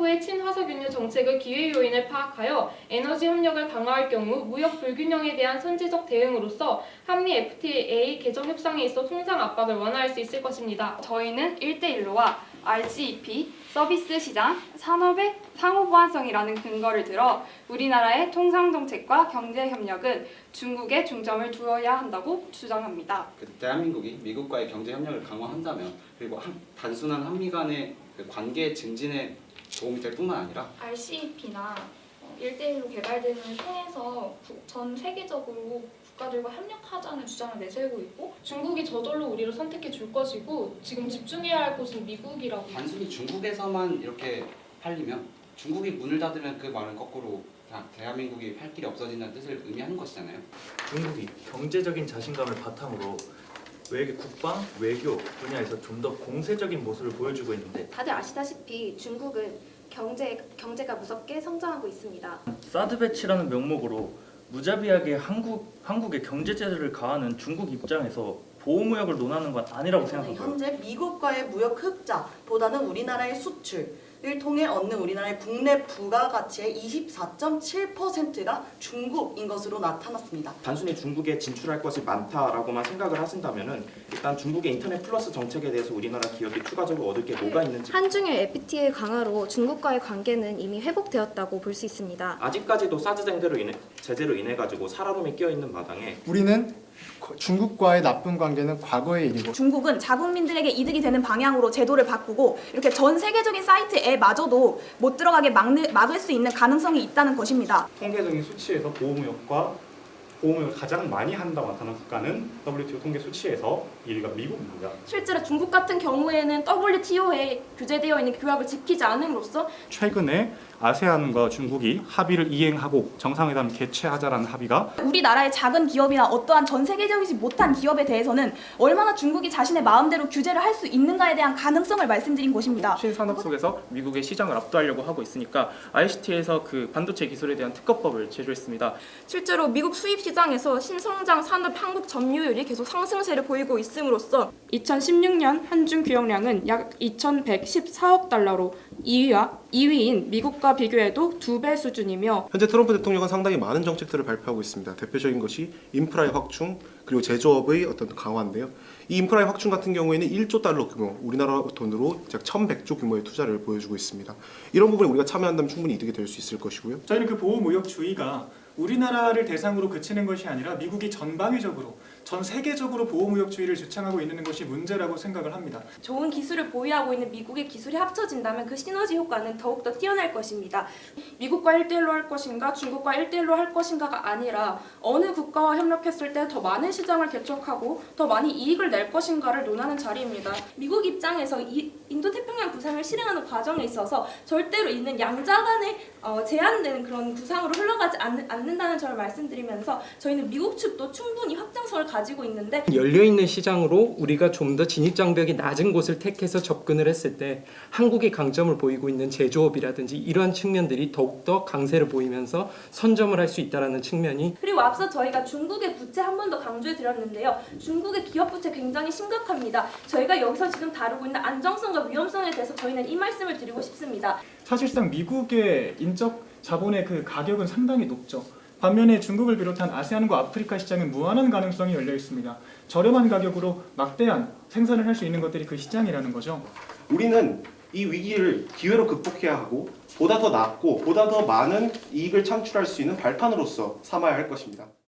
정부의 친화석유류 정책의 기회 요인을 파악하여 에너지 협력을 강화할 경우 무역 불균형에 대한 선제적 대응으로서 한미 FTA 개정 협상에 있어 통상 압박을 완화할 수 있을 것입니다. 저희는 1대1로와 RCEP, 서비스 시장, 산업의 상호 보완성이라는 근거를 들어 우리나라의 통상 정책과 경제 협력은 중국에 중점을 두어야 한다고 주장합니다. 대한민국이 미국과의 경제 협력을 강화한다면 그리고 단순한 한미 간의 관계 증진에 도움이 될 뿐만 아니라 RCEP나 1대1로 개발되는 통해서 전 세계적으로 국가들과 협력하자는 주장을 내세우고 있고 중국이 저절로 우리를 선택해 줄 것이고 지금 집중해야 할 곳은 미국이라고. 단순히 중국에서만 이렇게 팔리면 중국이 문을 닫으면 그 말은 거꾸로 대한민국이 팔 길이 없어진다는 뜻을 의미하는 것이잖아요. 중국이 경제적인 자신감을 바탕으로 국방, 외교 분야에서 좀 더 공세적인 모습을 보여주고 있는데 다들 아시다시피 중국은 경제가 무섭게 성장하고 있습니다. 사드 배치라는 명목으로 무자비하게 한국의 경제 제재를 가하는 중국 입장에서 보호무역을 논하는 건 아니라고 생각합니다. 현재 미국과의 무역 흑자보다는 우리나라의 수출을 통해 얻는 우리나라의 국내 부가가치의 24.7%가 중국인 것으로 나타났습니다. 단순히 중국에 진출할 것이 많다라고만 생각을 하신다면은 일단 중국의 인터넷 플러스 정책에 대해서 우리나라 기업이 추가적으로 얻을 게 뭐가 있는지 한중일 FTA 강화로 중국과의 관계는 이미 회복되었다고 볼 수 있습니다. 아직까지도 사드 제재로 인해 가지고 살아남이 끼어 있는 마당에 우리는 중국과의 나쁜 관계는 과거의 일이고 중국은 자국민들에게 이득이 되는 방향으로 제도를 바꾸고 이렇게 전 세계적인 사이트에마저도 못 들어가게 막을 수 있는 가능성이 있다는 것입니다. 통계적인 수치에서 보호무역을 가장 많이 한다고 나타난 국가는 WTO 통계 수치에서 1위가 미국입니다. 실제로 중국 같은 경우에는 WTO에 규제되어 있는 규약을 지키지 않음으로써 최근에 아세안과 중국이 합의를 이행하고 정상회담을 개최하자라는 합의가 우리나라의 작은 기업이나 어떠한 전 세계적이지 못한 기업에 대해서는 얼마나 중국이 자신의 마음대로 규제를 할 수 있는가에 대한 가능성을 말씀드린 것입니다. 신산업 속에서 미국의 시장을 압도하려고 하고 있으니까 ICT에서 그 반도체 기술에 대한 특허법을 제조했습니다. 실제로 미국 수입 시장에서 신성장 산업 한국 점유율이 계속 상승세를 보이고 있음으로써 2016년 한중 교역량은 약 2,114억 달러로 2위인 미국과 비교해도 2배 수준이며 현재 트럼프 대통령은 상당히 많은 정책들을 발표하고 있습니다. 대표적인 것이 인프라의 확충 그리고 제조업의 어떤 강화인데요. 이 인프라의 확충 같은 경우에는 1조 달러 규모, 우리나라 돈으로 약 1,100조 규모의 투자를 보여주고 있습니다. 이런 부분에 우리가 참여한다면 충분히 이득이 될 수 있을 것이고요. 저희는 그 보호무역주의가 우리나라를 대상으로 그치는 것이 아니라 미국이 전방위적으로 전 세계적으로 보호무역주의를 주창하고 있는 것이 문제라고 생각을 합니다. 좋은 기술을 보유하고 있는 미국의 기술이 합쳐진다면 그 시너지 효과는 더욱더 뛰어날 것입니다. 미국과 1대1로 할 것인가 중국과 1대1로 할 것인가가 아니라 어느 국가와 협력했을 때 더 많은 시장을 개척하고 더 많이 이익을 낼 것인가를 논하는 자리입니다. 미국 입장에서 인도태평양 구상을 실행하는 과정에 있어서 절대로 있는 양자 간의 제한되는 그런 구상으로 흘러가지 않는다는 점을 말씀드리면서 저희는 미국 측도 충분히 확장성을 가지고 있는데 열려있는 시장으로 우리가 좀 더 진입장벽이 낮은 곳을 택해서 접근을 했을 때 한국이 강점을 보이고 있는 제조업이라든지 이러한 측면들이 더욱더 강세를 보이면서 선점을 할 수 있다는 측면이 그리고 앞서 저희가 중국의 부채 한 번 더 강조해 드렸는데요. 중국의 기업 부채 굉장히 심각합니다. 저희가 여기서 지금 다루고 있는 안정성과 위험성에 대해서 저희는 이 말씀을 드리고 싶습니다. 사실상 미국의 인적 자본의 그 가격은 상당히 높죠. 반면에 중국을 비롯한 아세안과 아프리카 시장은 무한한 가능성이 열려 있습니다. 저렴한 가격으로 막대한 생산을 할 수 있는 것들이 그 시장이라는 거죠. 우리는 이 위기를 기회로 극복해야 하고 보다 더 낫고 보다 더 많은 이익을 창출할 수 있는 발판으로서 삼아야 할 것입니다.